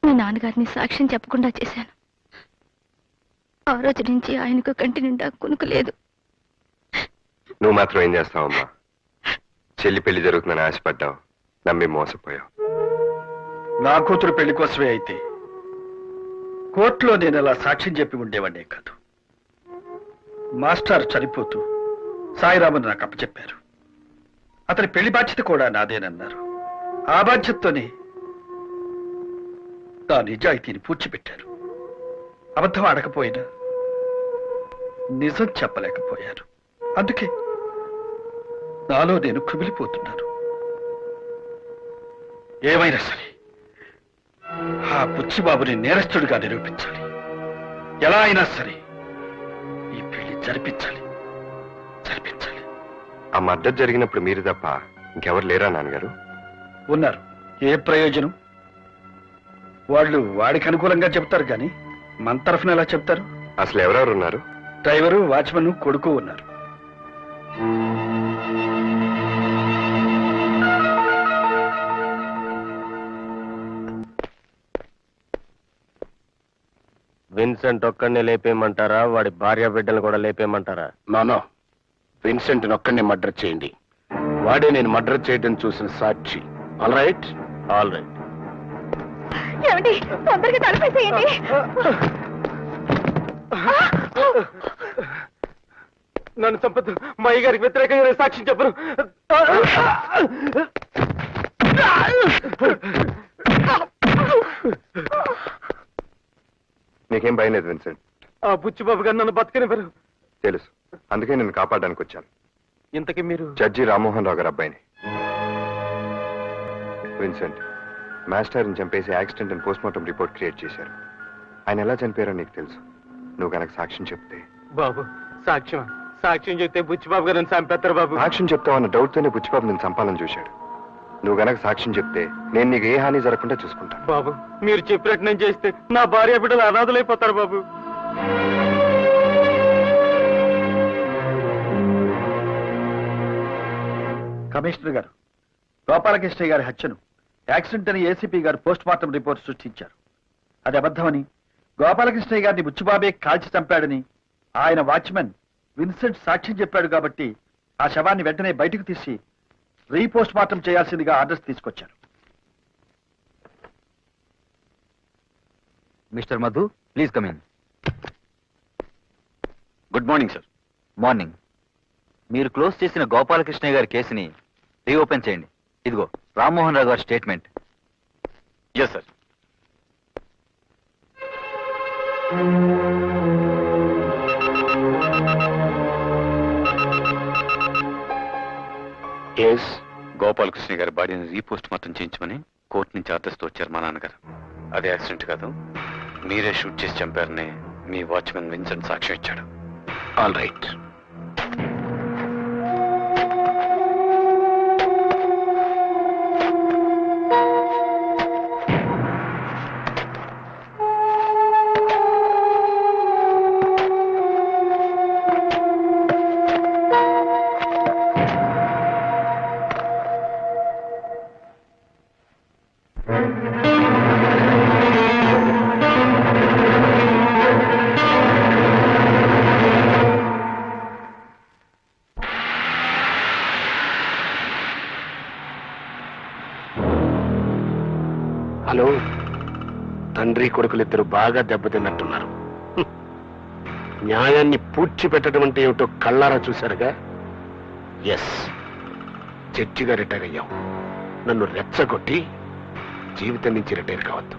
మీ నాన్నగారిని సాక్ష్యం చెప్పకుండా చేశాను. ఆ రోజు నుంచి ఆయనకు కంటి నిండా కునుకు లేదు. నువ్వు మాత్రం ఏం చేస్తావమ్మా? చెల్లి పెళ్లి జరుగుతుందని ఆశపడ్డావు, నమ్మి మోసపోయావు. నా కూతురు పెళ్లి కోసమే అయితే కోర్టులో నేను అలా సాక్ష్యం చెప్పి ఉండేవాడినే కాదు. మాస్టర్ చనిపోతూ సాయిరామన్ నాకు అప్పచెప్పారు. అతని పెళ్లి బాధ్యత కూడా నాదేనన్నారు. ఆ బాధ్యతతోనే నా నిజాయితీని పూడ్చిపెట్టారు. అబద్ధం ఆడకపోయినా నిజం చెప్పలేకపోయారు. అందుకే నాలో నేను కుమిలిపోతున్నాను. ఏమైనా సరే ఆ బుచ్చిబాబుని నేరస్తుడిగా నిరూపించాలి. ఎలా అయినా సరే ఈ పెళ్లి జరిపించాలి. ఆ మద్దతు జరిగినప్పుడు మీరు తప్ప ఇంకెవరు లేరా నాన్నగారు? ఉన్నారు. ఏ ప్రయోజనం? వాళ్ళు వాడికి అనుకూలంగా చెప్తారు కానీ మన తరఫున ఎలా చెప్తారు? అసలు ఎవరెవరు ఉన్నారు? డ్రైవరు, వాచ్మన్, కొడుకు ఉన్నారు. విన్సెంట్ ఒక్కడిని లేపేయమంటారా, వాడి భార్య బిడ్డలు కూడా లేపేయమంటారా? నో, విన్సెంట్ ఒక్కడిని మర్డర్ చేయండి. వాడే నేను మర్డర్ చేయడం చూసిన సాక్షి. All right. All right. ఏమండి, తొందరగా తలపేసేయండి. నన్ను చంపద్దు. మా అయ్య గారికి వ్యతిరేకంగా సాక్ష్యం చెప్పను. నీకేం భయం లేదు విన్సెంట్? ఆ బుచ్చిబాబు గారు నన్ను బతకనివ్వరు. తెలుసు, అందుకే నేను కాపాడడానికి వచ్చాను. ఇంతకీ మీరు? జడ్జి రామ్మోహన్ రావు గారు అబ్బాయిని. విన్సెంట్, మాస్టర్ని చంపేసి యాక్సిడెంట్ అని పోస్ట్మార్టం రిపోర్ట్ క్రియేట్ చేశారు. ఆయన ఎలా చనిపోయారో నీకు తెలుసు. నువ్వు కనుక సాక్ష్యం చెప్తే. బాబు, సాక్ష్యం చెప్తే బుచ్చిబాబు గారు నన్ను చంపేస్తారు బాబు. సాక్ష్యం చెప్తావన్న డౌట్తోనే బుచ్చిబాబు నేను చంపాలని చూశాడు. నువ్వు గనక సాక్ష్యం చెప్తే నేను నీకు ఏ హాని జరగకుండా చూసుకుంటాను. బాబు, మీరు చెప్పినట్టు నేను చేస్తే నా భార్య బిడ్డలు అనాథలైపోతారు బాబు. కమిషనర్ గారు, గోపాలకృష్ణయ్య గారి హత్యను యాక్సిడెంట్ అని ఏసీపీ గారు పోస్ట్ మార్టం రిపోర్ట్ సృష్టించారు. అది అబద్ధమని, గోపాలకృష్ణయ్య గారిని బుచ్చిబాబే కాల్చి చంపాడని ఆయన వాచ్మెన్ విన్సెంట్ సాక్ష్యం చెప్పాడు. కాబట్టి ఆ శవాన్ని వెంటనే బయటకు తీసి రీపోస్ట్ మార్టం చేయాల్సిందిగా ఆర్డర్స్ తీసుకొచ్చారు. Mister Madhu, please come in. Good morning sir. Morning. మీరు క్లోజ్ చేసిన గోపాలకృష్ణయ్య గారి కేసుని రీఓపెన్ చేయండి. ఇదిగో రామ్మోహన్ రావు గారి statement. Yes sir. Yes, Gopalakrishna గారి బాడీని రీపోస్ట్ మార్టం చేయించమని కోర్టు నుంచి ఆర్డర్స్తో వచ్చారు మా నాన్నగారు. అది యాక్సిడెంట్ కాదు, మీరే షూట్ చేసి చంపారని మీ వాచ్మెన్ విన్సెంట్ సాక్ష్యం ఇచ్చాడు. All right. హలో, తండ్రి కొడుకులిద్దరు బాగా దెబ్బతిన్నట్టున్నారు. న్యాయాన్ని పూడ్చిపెట్టడం అంటే ఏమిటో కళ్ళారా చూశారుగా. ఎస్, జడ్జిగా రిటైర్ అయ్యాం. నన్ను రెచ్చగొట్టి జీవితం నుంచి రిటైర్ కావద్దు.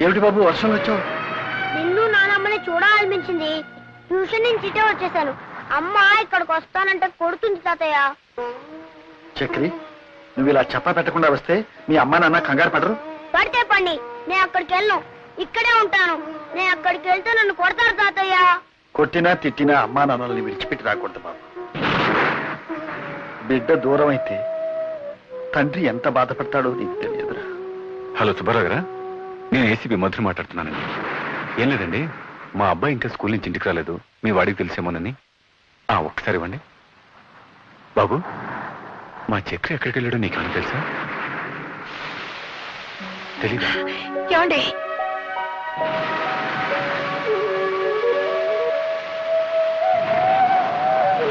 ఏమిటి బాబు వర్షం వచ్చావు? నిన్ను నానమ్మని చూడాలనిపించింది. ట్యూషన్ నుంచి ఇటే వచ్చేసాను. అమ్మ ఇక్కడికి వస్తానంటే కొడుతుంది తాతయ్య. చక్రి, నువ్వు ఇలా చెప్పా పెట్టకుండా వస్తే మీ అమ్మా నాన్న కంగారు పడరు? పడితే పండి, నేను అక్కడికి వెళ్ళను, ఇక్కడే ఉంటాను. నేను అక్కడికి వెళ్తే నన్ను కొడతారు తాతయ్య. కొట్టినా తిట్టినా అమ్మా నాన్నల్ని విడిచిపెట్టి రాకూడదు బాబు. బిడ్డ దూరం అయితే తండ్రి ఎంత బాధపడతాడో నీకు తెలియదురా. హలో సుబ్బారావు గారా, నేను ఏసీపీ మధుర మాట్లాడుతున్నానండి. ఏం లేదండి, మా అబ్బాయి ఇంకా స్కూల్ నుంచి ఇంటికి రాలేదు, మీ వాడికి తెలిసేమోనని. ఒక్కసారి ఇవ్వండి. బాబు, మా చక్రి ఎక్కడికి వెళ్ళాడో నీకేమైనా తెలుసా? తెలీదా? ఏమండి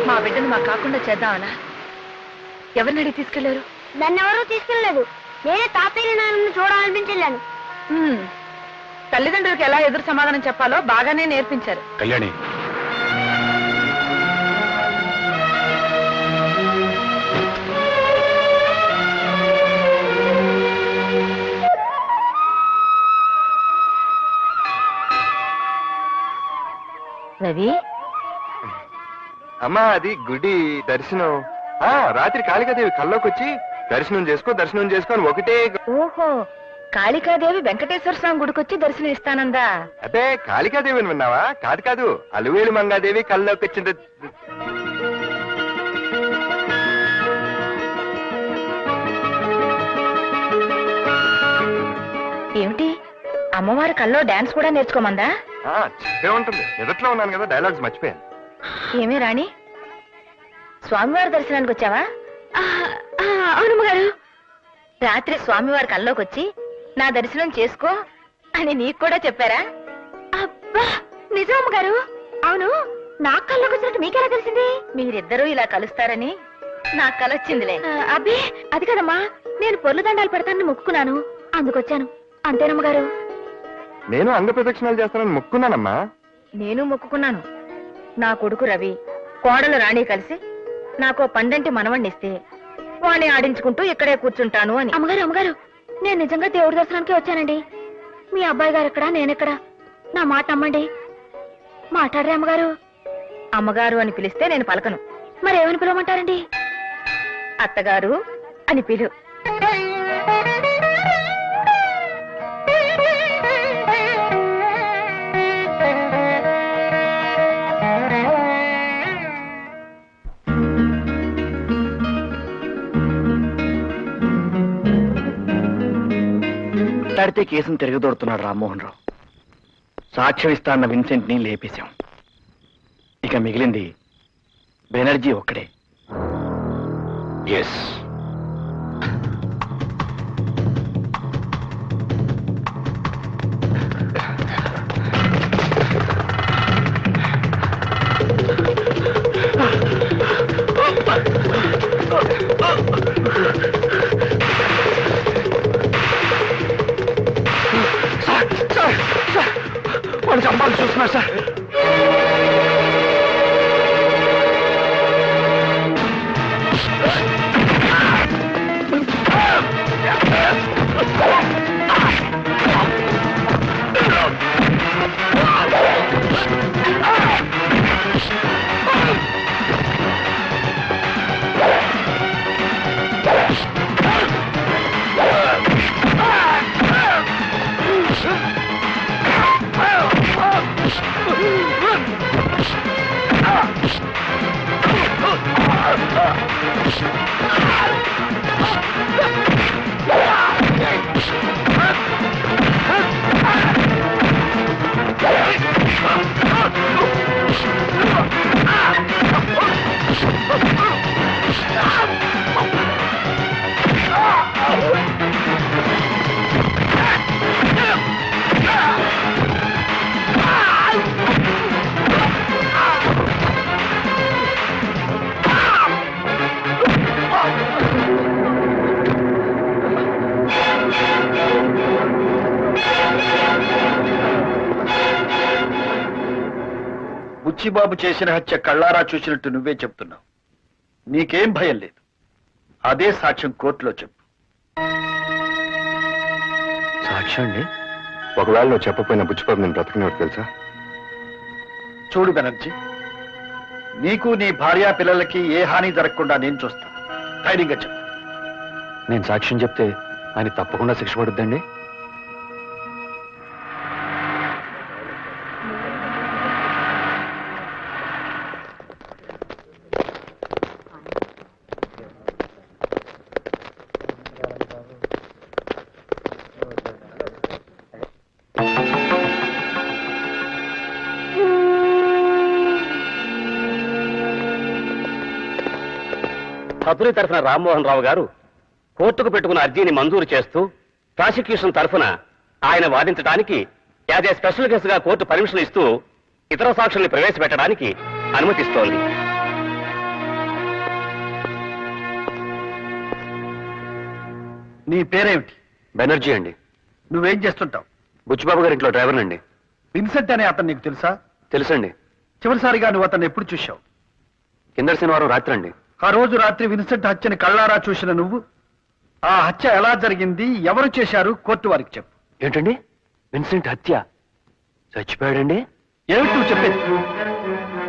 మా బిడ్డను మాకు కాకుండా చేద్దామనా? ఎవరిని అడిగి తీసుకెళ్లారు? దాన్ని ఎవరూ తీసుకెళ్ళలేదు. నేనే తాతయ్య నాన్న చూడాలనిపించెళ్ళాను. తల్లిదండ్రులకు ఎలా ఎదురు సమాధానం చెప్పాలో బాగానే నేర్పించారు. కళ్యాణి, రవి, అమ్మా అది గుడి దర్శనం. రాత్రి కాళికాదేవి కల్లోకి వచ్చి దర్శనం చేసుకో అని ఒకటే. ఓహో, కాళికాదేవి వెంకటేశ్వర స్వామి గుడికొచ్చి దర్శనం ఇస్తానందా? అదే కాళికాదేవిని విన్నావా? కాదు, అలువేలు మంగాదేవి కల్లోకి వచ్చింది. ఏమిటి, అమ్మవారి కల్లో డాన్స్ కూడా నేర్చుకోమందా? చెప్పే ఉంటుంది, నిదట్లో ఉన్నాను కదా, డైలాగ్స్ మర్చిపోయాను. ఏమే రాణి, స్వామివారి దర్శనానికి వచ్చావా? అవునమ్మ గారు. రాత్రి స్వామివారి కల్లోకి వచ్చి నా దర్శనం చేసుకో అని నీకు కూడా చెప్పారా? అబ్బా, నిజం గారు. అవును, నా కల్లోకి వచ్చినట్టు మీకెలా తెలిసింది? మీరిద్దరూ ఇలా కలుస్తారని నాకు కలొచ్చిందిలే. అబ్బే, అది కదమ్మా, నేను పొర్లు దండాలు పెడతానని మొక్కుకున్నాను, అందుకొచ్చాను. అంతేనమ్మ గారు. నేను అంగ ప్రదక్షిణాలు చేస్తానని మొక్కున్నానమ్మా. నేను మొక్కుకున్నాను. నా కొడుకు రవి, కోడలు రాణి కలిసి నాకు పండంటి మనవణ్ణిస్తే వాణ్ణి ఆడించుకుంటూ ఇక్కడే కూర్చుంటాను అని. అమ్మగారు, నేను నిజంగా దేవుడి దర్శనానికి వచ్చానండి. మీ అబ్బాయి గారు ఎక్కడా, నేనెక్కడా? నా మాట నమ్మండి. మాట్లాడరే అమ్మగారు. అమ్మగారు అని పిలిస్తే నేను పలకను. మరేమని పిలవమంటారండి? అత్తగారు అని పిలు. మాట్లాడితే కేసును తిరగదోడుతున్నాడు రామ్మోహన్ రావు. సాక్ష్యం ఇస్తా అన్న విన్సెంట్ ని లేపేశాం. ఇక మిగిలింది బెనర్జీ ఒక్కడే. ఎస్, వాళ్ళు చంపాలని చూస్తున్నారు సార్. బుచ్చిబాబు చేసిన హత్య కళ్ళారా చూసినట్టు నువ్వే చెప్తున్నావు. నీకేం భయం లేదు. అదే సాక్ష్యం కోర్టులో చెప్పు. సాక్ష్యం అండి? ఒకవేళ నువ్వు చెప్పపోయిన బుచ్చిబాబు నేను బ్రతకనివాడు తెలుసా? చూడు బెనర్జీ, నీకు నీ భార్యా పిల్లలకి ఏ హాని జరగకుండా నేను చూస్తాను. ధైర్యంగా చెప్పు. నేను సాక్ష్యం చెప్తే ఆయన తప్పకుండా శిక్ష పడుద్దండి. అతని తరఫున రామ్మోహన్ రావు గారు కోర్టుకు పెట్టుకున్న అర్జీని మంజూరు చేస్తూ ప్రాసిక్యూషన్ తరఫున ఆయన వాదించడానికి యాజ్ ఏ స్పెషల్ కేసుగా కోర్టు పర్మిషన్ ఇస్తూ ఇతర సాక్షుల్ని ప్రవేశపెట్టడానికి అనుమతిస్తోంది. నీ పేరేమిటి? బెనర్జీ అండి. నువ్వేం చేస్తుంటావు? బుచ్చిబాబు గారి ఇంట్లో డ్రైవర్ అండి. విన్సెంట్ అనే అతను నీకు తెలుసా? తెలుసండి. చివరిసారిగా నువ్వు అతన్ని ఎప్పుడు చూశావు? కిందటి శనివారం రాత్రి అండి. ఆ రోజు రాత్రి విన్సెంట్ హత్యని కళ్ళారా చూసిన నువ్వు ఆ హత్య ఎలా జరిగింది, ఎవరు చేశారు, కోర్టు వారికి చెప్పు. ఏంటండి? విన్సెంట్ హత్య? చచ్చిపోయాడండి? ఏమిటి నువ్వు చెప్పేది?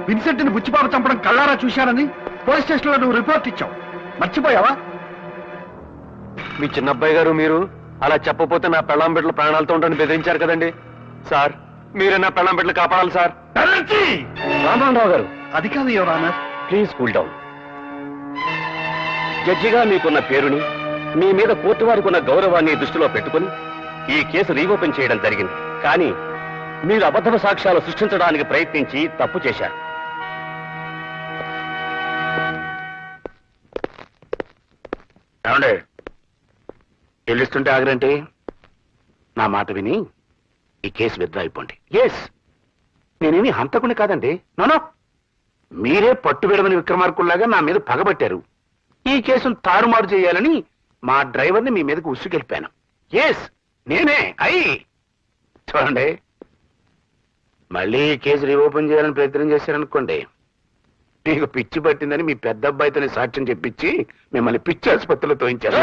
విన్సెంట్ ని బుచ్చిబాబు చంపడం కళ్ళారా చూశానని పోలీస్ స్టేషన్ లో నువ్వు రిపోర్ట్ ఇచ్చావు, మర్చిపోయావా? మీ చిన్న అబ్బాయి గారు మీరు అలా చెప్పపోతే నా పెళ్ళాం బిడ్డల ప్రాణాలతో ఉంటాను బెదిరించారు కదండి. సార్ మీరే నా పెళ్ళాం బిడ్డలు కాపాడాలి సార్. రామ్మోహన్ రావు గారు, అది కాదు ఎవరానా. Please cool down. జడ్జిగా మీకున్న పేరుని, మీ మీద కోర్టు వారికి ఉన్న గౌరవాన్ని దృష్టిలో పెట్టుకుని ఈ కేసు రీఓపెన్ చేయడం జరిగింది. కానీ మీరు అబద్ధ సాక్ష్యాలు సృష్టించడానికి ప్రయత్నించి తప్పు చేశారు. ఏమండే చెల్లిస్తుంటే ఆగరంటే? నా మాట విని ఈ కేసు విత్డ్రా అయిపోండి. ఎస్, నేనేమి హంతకుని కాదండి. నోనో, మీరే పట్టు విడమని విక్రమార్కుల్లాగా నా మీద పగబట్టారు. ఈ కేసును తారుమారు చేయాలని మా డ్రైవర్ని మీ మీదకు ఉసుకెళ్ళిపాను. ఎస్, నేనే. చూడండి, మళ్ళీ ఈ కేసు రీఓపెన్ చేయాలని ప్రయత్నం చేశారనుకోండి, మీకు పిచ్చి పట్టిందని మీ పెద్ద అబ్బాయితోనే సాక్ష్యం చెప్పించి మిమ్మల్ని పిచ్చి ఆసుపత్రిలో తోయించారు.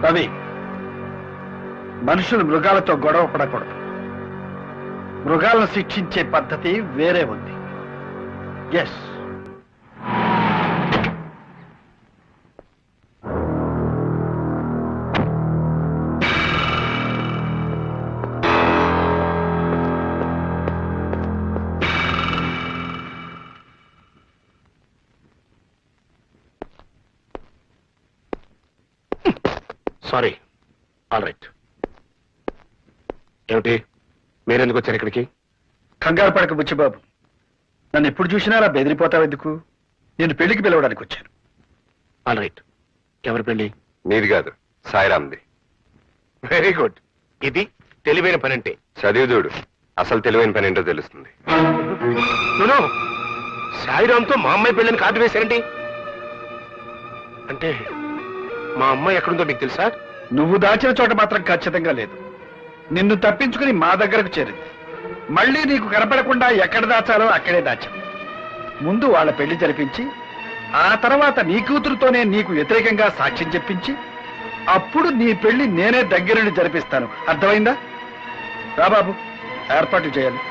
రవి, మనుషులు మృగాలతో గొడవ పడకూడదు. మృగాలను శిక్షించే పద్ధతి వేరే ఉంది. Yes, sorry. All right. ఏమిటి, మీరెందుకు వచ్చారు ఇక్కడికి? కంగారు పడక బుచ్చిబాబు, నన్ను ఎప్పుడు చూసినా అలా బెదిరిపోతావు ఎందుకు? నేను పెళ్లికి పిలవడానికి వచ్చాను. All right. ఎవరి పెళ్లి? నీది కాదు, సాయిరామ్ది. Very good. ఇది తెలివైన పని అంటే. చదివి చూడు, అసలు తెలివైన పని ఏంటో తెలుస్తుంది. నో, సాయిరామ్తో మా అమ్మాయి పెళ్ళని కార్డు వేశారండి. అంటే మా అమ్మాయి ఎక్కడుందో మీకు తెలుసా? నువ్వు దాచిన చోట మాత్రం ఖచ్చితంగా లేదు. నిన్ను తప్పించుకుని మా దగ్గరకు చేరింది. మళ్ళీ నీకు కనపడకుండా ఎక్కడ దాచాలో అక్కడే దాచాం. ముందు వాళ్ళ పెళ్లి జరిపించి, ఆ తర్వాత నీ కూతురుతోనే నీకు వ్యతిరేకంగా సాక్ష్యం చెప్పించి, అప్పుడు నీ పెళ్లి నేనే దగ్గరుండి జరిపిస్తాను. అర్థమైందా? రా బాబు, ఏర్పాటు చేయాలి.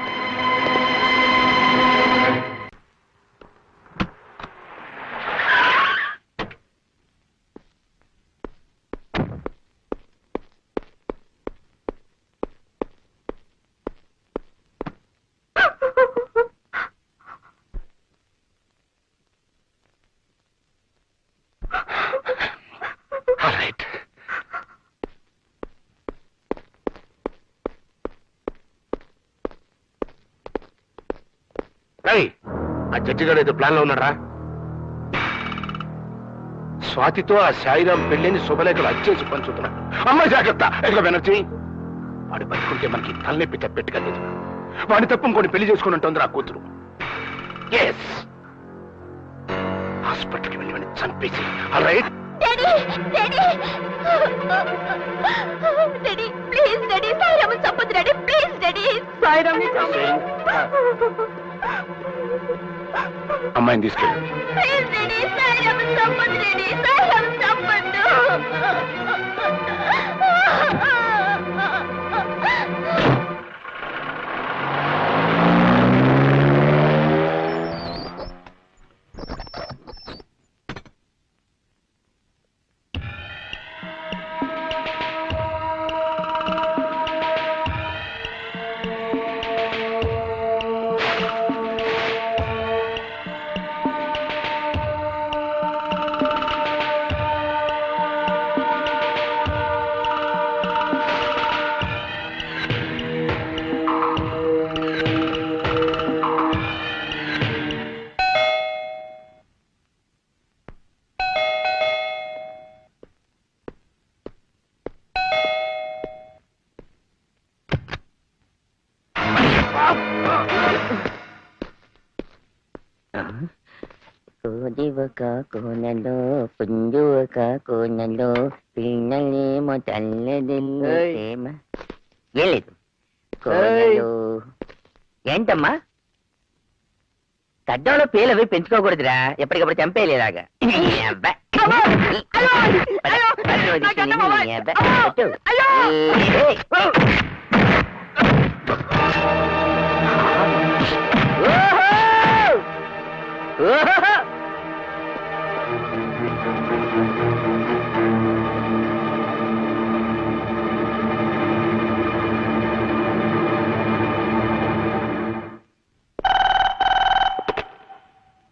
All right. రవి, ఆ జడ్జి గారు ఏదో ప్లాన్ లో ఉన్నారా? స్వాతితో ఆ సాయిరాం పెళ్లిని శుభలేఖలు అచ్చేసి పంచుతున్నాడు. అమ్మాయి జాగ్రత్త. ఎదుగు బెనర్జీ, వాడు బతుకుంటే మనకి తలనొప్పి తప్పెట్టుగా లేదు. వాడి తప్పు ఇంకోటి పెళ్లి చేసుకుని ఉంటుంది ఆ కూతురు. ఎస్, హాస్పిటల్కి వెళ్ళి వాడిని చంపేసి. All right. Daddy, daddy, daddy, please daddy, Sairam చంపొద్దు డాడీ, ప్లీజ్ డాడీ, సాయిరామ్ అమ్మాయిని తీసుకెళ్ళి. ప్లీజ్ డాడీ, సాయిరామ్ చంపొద్దు డాడీ, సాయిరామ్ చంపొద్దు. కోడి ఒక కోనలో పుంజు ఒక కోనలో పిన్నలేమో తల్లదిల్లు ప్రేమ ఏం లేదు కోనలో. ఏంటమ్మా గడ్డంలో పేలవి పెంచుకోకూడదురా, ఎప్పటికప్పుడు చంపేలేలాగా.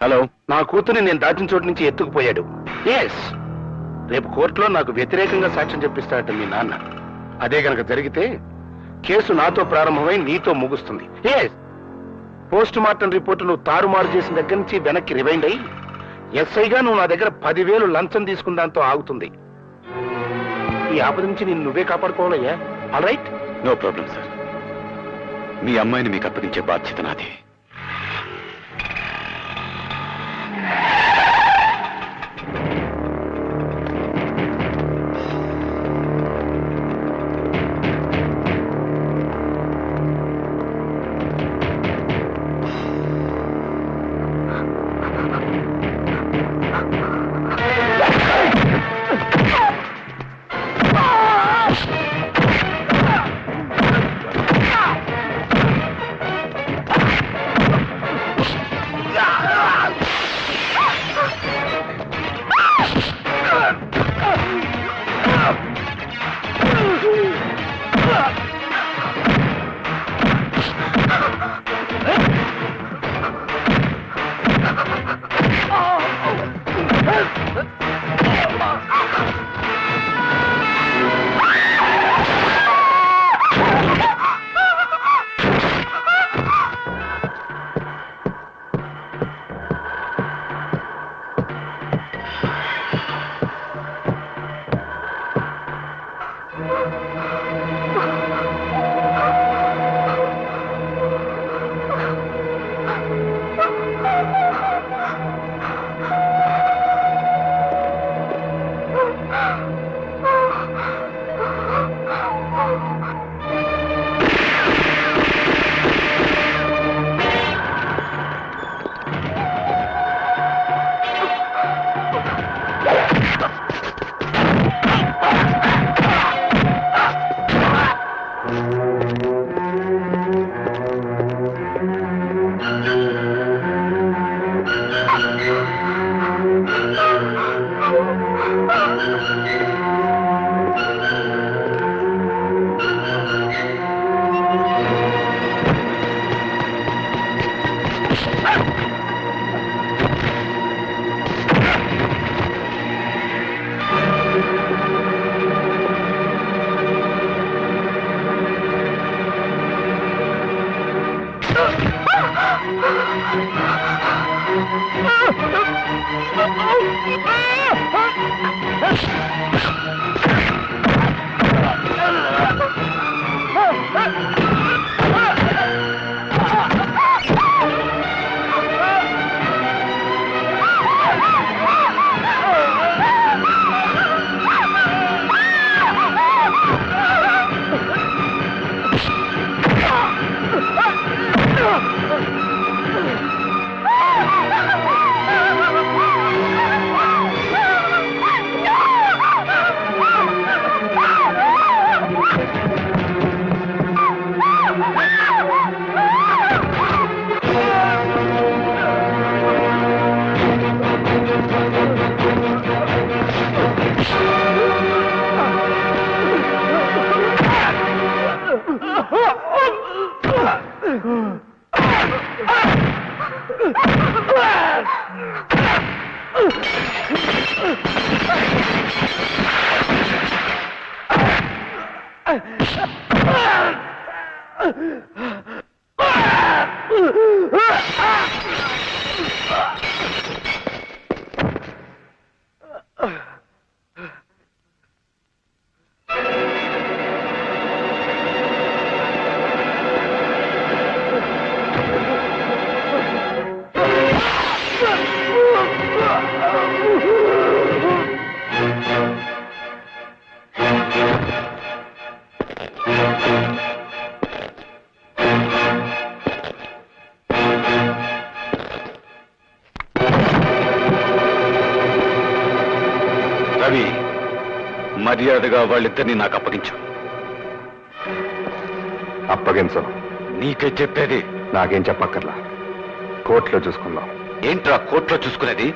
హలో, నా కూతుర్ని నేను దాచిన చోటు నుంచి ఎత్తుకుపోయాడు. ఎస్, రేపు కోర్టులో నాకు వ్యతిరేకంగా సాక్ష్యం చెప్పిస్తాడట మీ నాన్న. అదే గనక జరిగితే కేసు నాతో ప్రారంభమై నీతో ముగుస్తుంది. ఎస్, పోస్ట్ మార్టం రిపోర్టు నువ్వు తారుమారు చేసిన దగ్గర నుంచి వెనక్కి రివైండ్ అయ్యి ఎస్ఐగా నువ్వు నా దగ్గర 10,000 లంచం తీసుకున్న దాంతో ఆగుతుంది. ఈ ఆపద నుంచి నేను నువ్వే కాపాడుకోవాలయ్యా. All right? No problem sir. మీ అమ్మాయిని మీకు అప్పగించే బాధ్యత నాది. మర్యాదగా వాళ్ళిద్దరిని నాకు అప్పగించు. అప్పగించను. నీకే చెప్పేది. నాకేం చెప్పక్కర్లా, కోర్టులో చూసుకుందాం. ఏంట్రా కోర్టులో చూసుకునేది?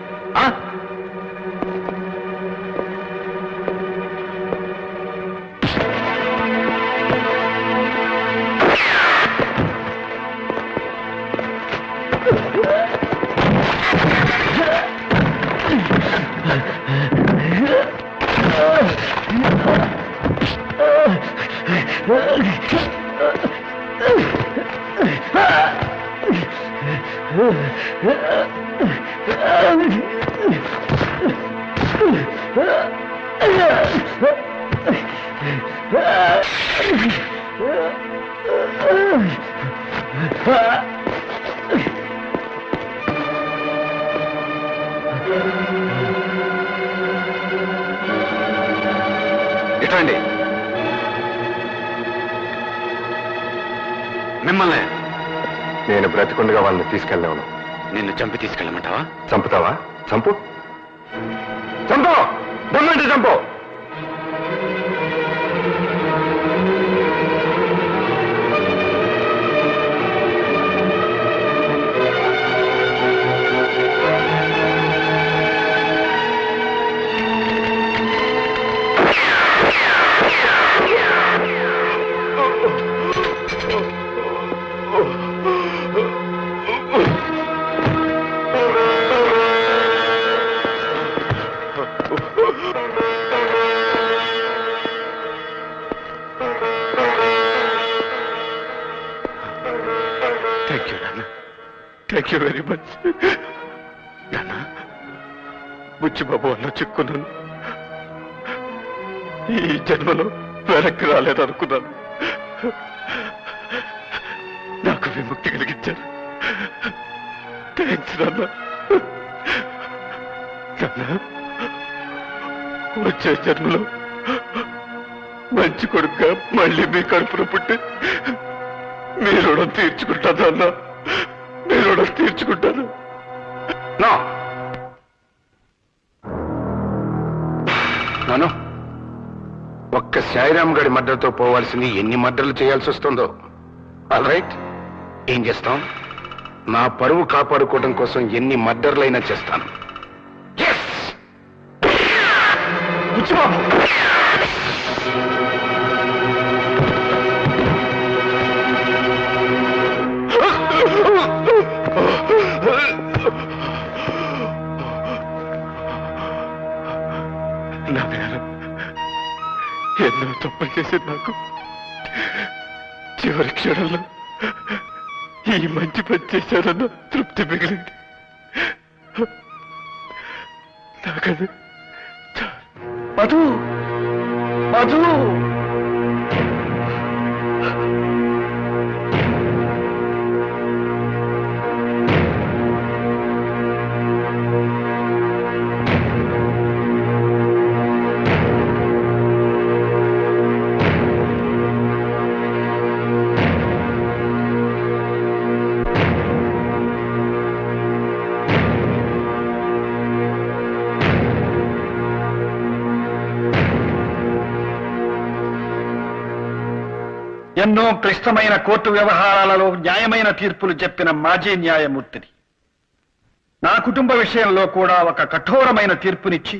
ఇటండి. మిమ్మల్ని నేను బ్రతికుండగా వాళ్ళని తీసుకెళ్ళలేను. నిన్ను చంపి తీసుకెళ్ళమంటావా? చంపుతావా? చంపు, చంపు, దమ్మంటే చంపు. థ్యాంక్ యూ వెరీ మచ్ నాన్న. బుచ్చిబాబు వల్ల చిక్కున్నాను. ఈ జన్మలో వెనక్కి రాలేదనుకున్నాను. నాకు విముక్తి కలిగించారు. థ్యాంక్స్ నాన్న. వచ్చే జన్మలో మంచి కొడుకుగా మళ్ళీ మీ కడుపున పుట్టి మీ రుణం తీర్చుకుంటాను అన్న. మీ రుణం తీర్చుకుంటాను. నాను, ఒక్క సాయిరామ్ గడి మర్డర్తో పోవాల్సింది ఎన్ని మర్డర్లు చేయాల్సి వస్తుందో. ఆల్ రైట్, ఏం చేస్తాం? నా పరువు కాపాడుకోవడం కోసం ఎన్ని మర్డర్లైనా చేస్తాను. ఎన్నో తప్పులు చేసింది నాకు. చివరి క్షణంలో ఈ మంచి పని చేశానన్న తృప్తి మిగిలింది. నాకది మధు, మధు, ఎన్నో క్లిష్టమైన కోర్టు వ్యవహారాలలో న్యాయమైన తీర్పులు చెప్పిన మాజీ న్యాయమూర్తిని. నా కుటుంబ విషయంలో కూడా ఒక కఠోరమైన తీర్పునిచ్చి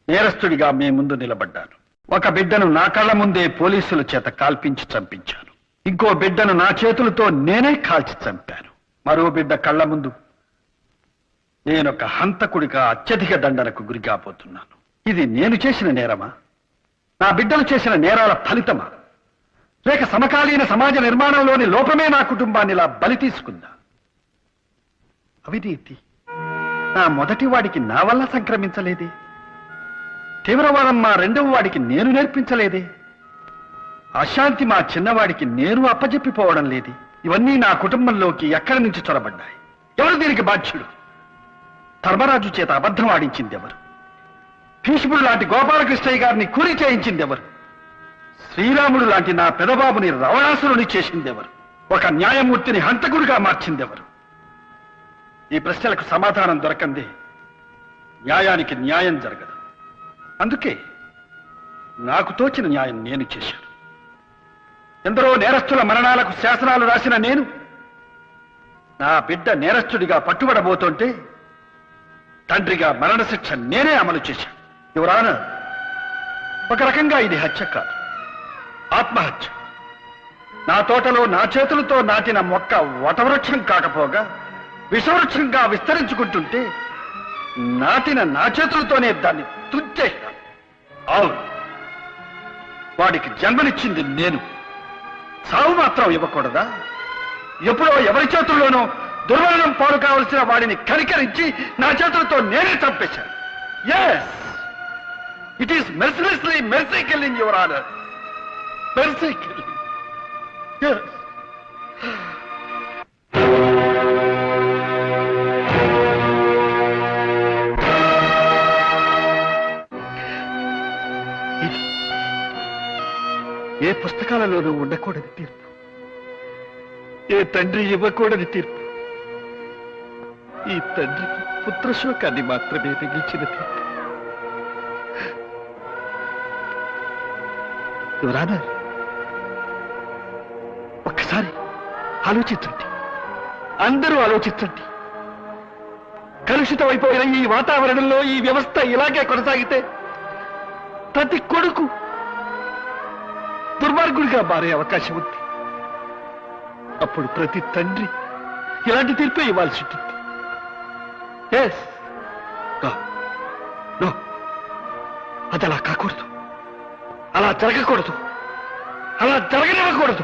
నేరస్తుడిగా మీ ముందు నిలబడ్డాను. ఒక బిడ్డను నా కళ్ళ ముందే పోలీసుల చేత కాల్పించి చంపించాను. ఇంకో బిడ్డను నా చేతులతో నేనే కాల్చి చంపాను. మరో బిడ్డ కళ్ళ ముందు నేనొక హంతకుడిగా అత్యధిక దండనకు గురి కాబోతున్నాను. ఇది నేను చేసిన నేరమా? నా బిడ్డలు చేసిన నేరాల ఫలితమా? లేక సమకాలీన సమాజ నిర్మాణంలోని లోపమే నా కుటుంబాన్ని ఇలా బలి తీసుకుందా? అవినీతి నా మొదటి వాడికి నా వల్ల సంక్రమించలేదే. తీవ్రవాదం మా రెండవ వాడికి నేను నేర్పించలేదే. అశాంతి మా చిన్నవాడికి నేను అప్పజెప్పిపోవడం లేదే. ఇవన్నీ నా కుటుంబంలోకి ఎక్కడి నుంచి చొరబడ్డాయి? ఎవరు దీనికి బాధ్యుడు? ధర్మరాజు చేత అబద్ధం ఆడించింది ఎవరు? భీష్ముడు లాంటి గోపాలకృష్ణయ్య గారిని కూలి చేయించింది ఎవరు? శ్రీరాముడు లాంటి నా పెదబాబుని రావణాసురుని చేసిందెవరు? ఒక న్యాయమూర్తిని హంతకుడిగా మార్చిందెవరు? ఈ ప్రశ్నలకు సమాధానం దొరకందే న్యాయానికి న్యాయం జరగదు. అందుకే నాకు తోచిన న్యాయం నేను చేశాను. ఎందరో నేరస్తుల మరణాలకు శాసనాలు రాసిన నేను నా బిడ్డ నేరస్తుడిగా పట్టుబడబోతుంటే తండ్రిగా మరణశిక్ష నేనే అమలు చేశాను. యువరాన, ఒక రకంగా ఇది హత్య కాదు, ఆత్మహత్య. నా తోటలో నా చేతులతో నాటిన మొక్క వటవృక్షం కాకపోగా విషవృక్షంగా విస్తరించుకుంటుంటే నాటిన నా చేతులతోనే దాన్ని తుంచేశాను. అవును, వాడికి జన్మనిచ్చింది నేను. సావు మాత్రం ఇవ్వకూడదా? ఎప్పుడో ఎవరి చేతుల్లోనో దుర్మరణం పాలు కావలసిన వాడిని కనికరించి నా చేతులతో నేనే చంపేశాను. Yes, it is mercilessly mercy killing, your honour. Mercy killing. ఇది ఏ పుస్తకాలలోనూ ఉండకూడని తీర్పు, ఏ తండ్రి ఇవ్వకూడని తీర్పు. ఈ తండ్రికి పుత్రశోకాన్ని మాత్రమే మిగిల్చిన తీర్పు. యువరానర్, ఒక్కసారి ఆలోచించండి, అందరూ ఆలోచించండి. కలుషితమైపోయిన ఈ వాతావరణంలో ఈ వ్యవస్థ ఇలాగే కొనసాగితే ప్రతి కొడుకు దుర్మార్గుడిగా మారే అవకాశం ఉంది. అప్పుడు ప్రతి తండ్రి ఇలాంటి తీర్పే ఇవ్వాల్సి ఉంటుంది. ఎస్, నో, అది అలా కాకూడదు, అలా జరగకూడదు, అలా జరగనివ్వకూడదు.